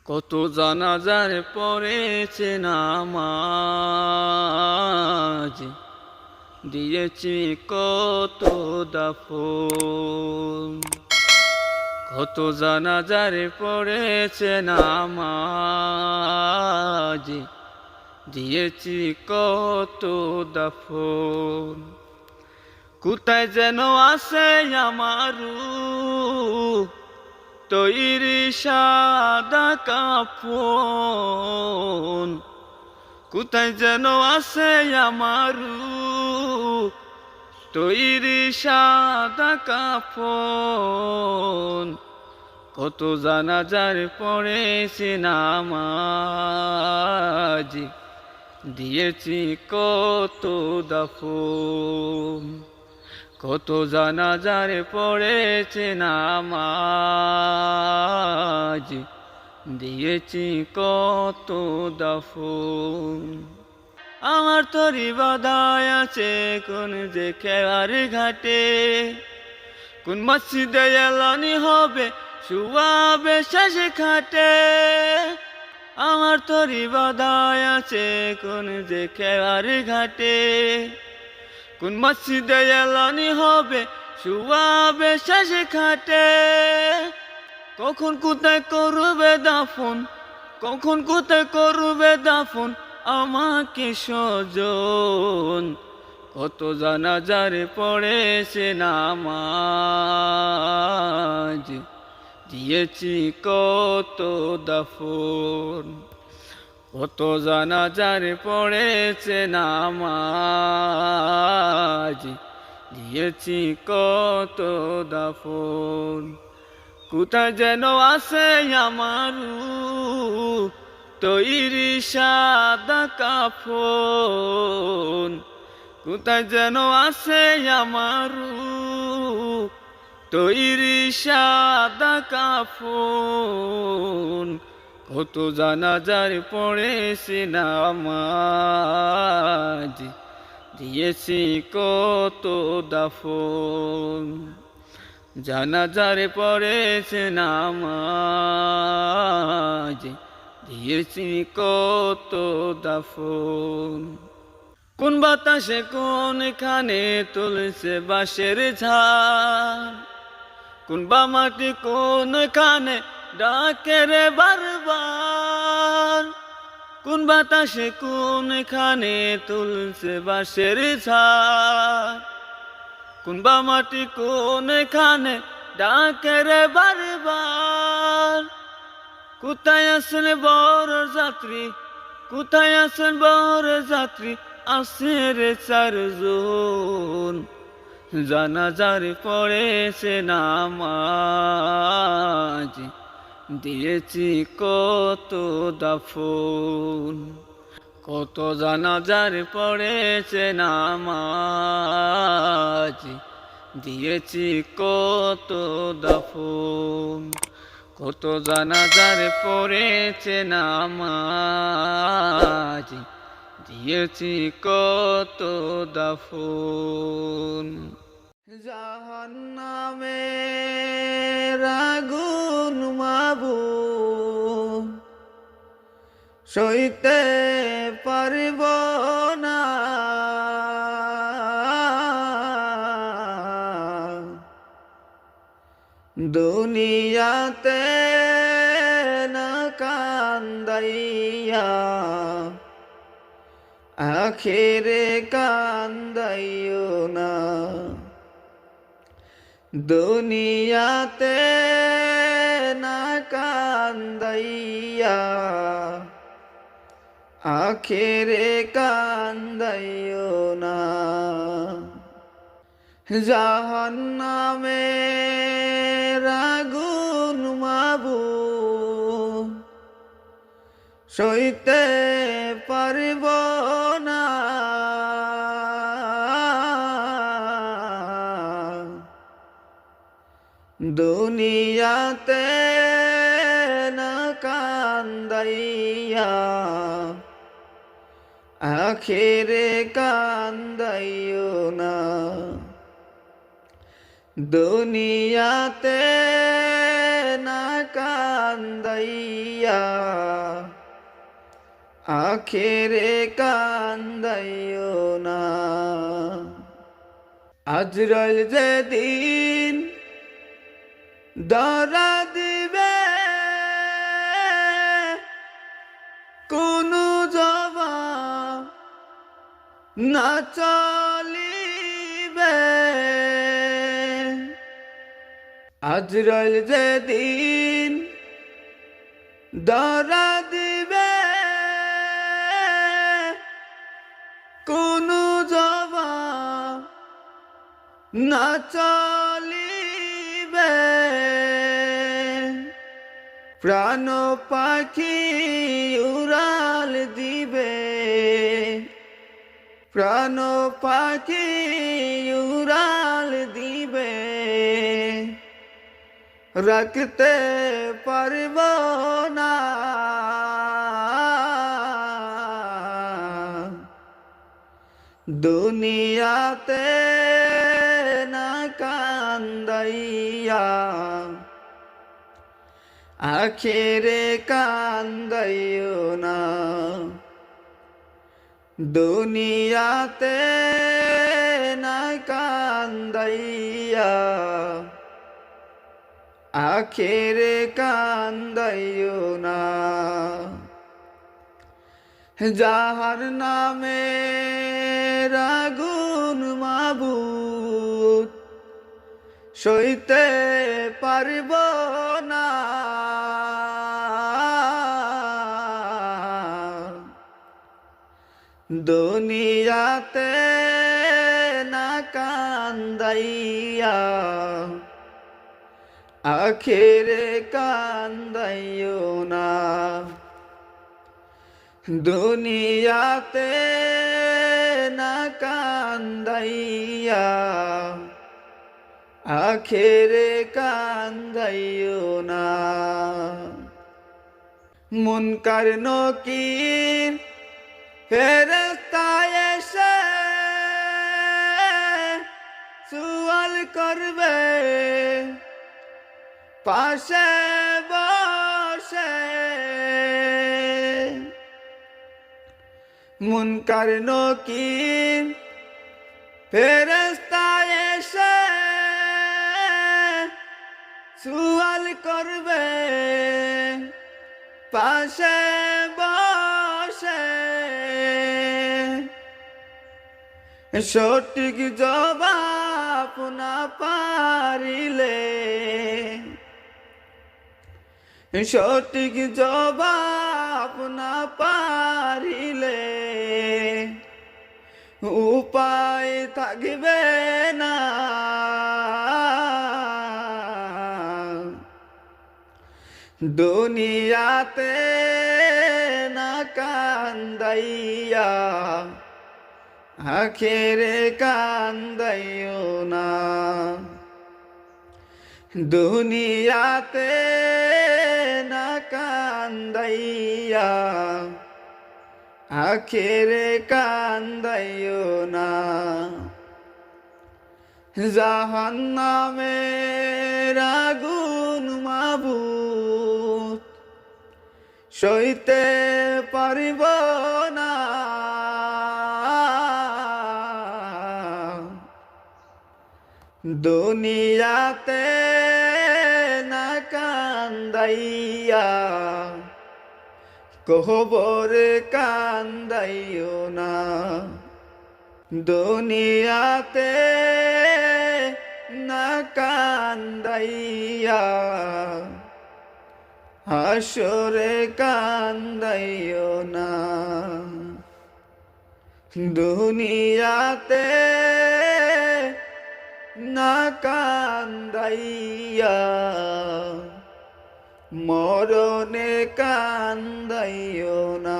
কত জানাজার পড়েছে নামাজ, দিয়েছি কত দাফন। কত জানাজার পড়েছে নামাজ, দিয়েছি কত দাফন। কোথায় যেন আছে আমার রূপ, তৈরি সাদা কাফন। কোথায় যেন আছে আমার রূপ, তৈরি সাদা কাফন। কত জানাজার পড়েছে নামাজ, দিয়েছি কত দাফন। কত জানাজার পড়েছে নামাজ, দিয়েছি কত দাফন। আমার তরি বাধায় আছে কোন যে খেয়ার ঘাটে, কোন মসজিদে এলানি হবে শুয়াবে শেষ খাটে। আমার তরি বাধায় আছে কোন যে খেয়ার ঘাটে, কোন মসজিদে এলানি হবে শুয়াবে শেষ খাটে। কখন কোথায় করবে দাফন, কখন কোথায় করবে দাফন আমাকে স্বজন। কত জানাজার পড়েছে নামাজ, দিয়েছি কত দাফন। কত জানাজার পড়েছে নামাজ, দিয়েছি কত দাফন। কোথায় যেন আছে আমার রূপ, তৈরি সাদা কাফন। কোথায় যেন আছে আমার রূপ, তৈরি সাদা কাফন। কত জানাজার পড়েছে নামাজ, দিয়েছি কত দাফন। জানাজার পড়েছে নামাজ, দিয়েছি কত দাফন। কোন বাতাসে কোনখানে তুলছে বাঁশের ঝাড়, কোন বা মাটি কোনখানে ডাকে রে বারবার। কোন বাতাসে কোনখানে তুলছে বাঁশের ঝাড়, কোন বা মাটি কোনখানে ডাকে রে বারবার। কোথায় আছেন বড় যাত্রী, কোথায় আছেন বড় যাত্রী, আছে রে চারজন। জানাজার পড়েছে নামাজ, দিয়েছি কত দাফন। কত জানাজার পড়েছে নামাজ, দিয়েছি কত দাফন। কত জানাজার পড়েছে নামাজ, দিয়েছি কত দাফন। জাহান্নামের আগুন মাবুদ, সইতে পারব না। দুনিয়াতে না কান্দাইয়া, আখিরে কান্দাইও না। দুনিয়াতে না কান্দাইয়া, আখিরে কান্দাইও না। জাহান্নামের আগুন মাবুদ, সইতে পারব না। দুনিয়াতে না কান্দাইয়া, আখিরে কান্দাইও না। দুনিয়াতে না কান্দাইয়া আখেরে কান্দাইও না। আজরাইল যেদিন ধরা দিবে কোনো জবাব না চলিবে। আজরাইল যেদিন ধরা দিবে কোনো জবাব না চলিবে। প্রাণ পাখি উড়াল দিবে, প্রাণ পাখি উড়াল দিবে, রাখতে পারব না। দুনিয়াতে না কান্দাইয়া আখেরে কান্দাইও না। দুনিয়াতে না কান্দাইয়া আখেরে কান্দাইও না। যাহার নামে আগুন মাবুদ সইতে পারব না। দুনিয়াতে না কান্দাইয়া আখেরে কান্দাইও না। দুনিয়াতে না কান্দাইয়া আখেরে কান্দাইও না। মুনকার নকির ফেরেশতা এসে সুয়াল করবে পাশে বসে। মুনকার নকির ফেরেশতা এসে সুয়াল করবে পাশে বসে। সঠিক জবাব না পারিলে, সঠিক জবাব না পারিলে উপায় থাকবে না। দুনিয়াতে না কান্দাইয়া আখেরে কান্দাইও না। দুনিয়াতে না কান্দাইয়া আখেরে কান্দাইও না। জাহান্নামের আগুন মাবুদ সইতে পারিব না। দুনিয়াতে না কান্দাইয়া কবরে কান্দাইও না। দুনিয়াতে না কান্দাইয়া হাসরে কান্দাইও না। দুনিয়াতে না কান্দাইয়া মরণে কান্দাইও না।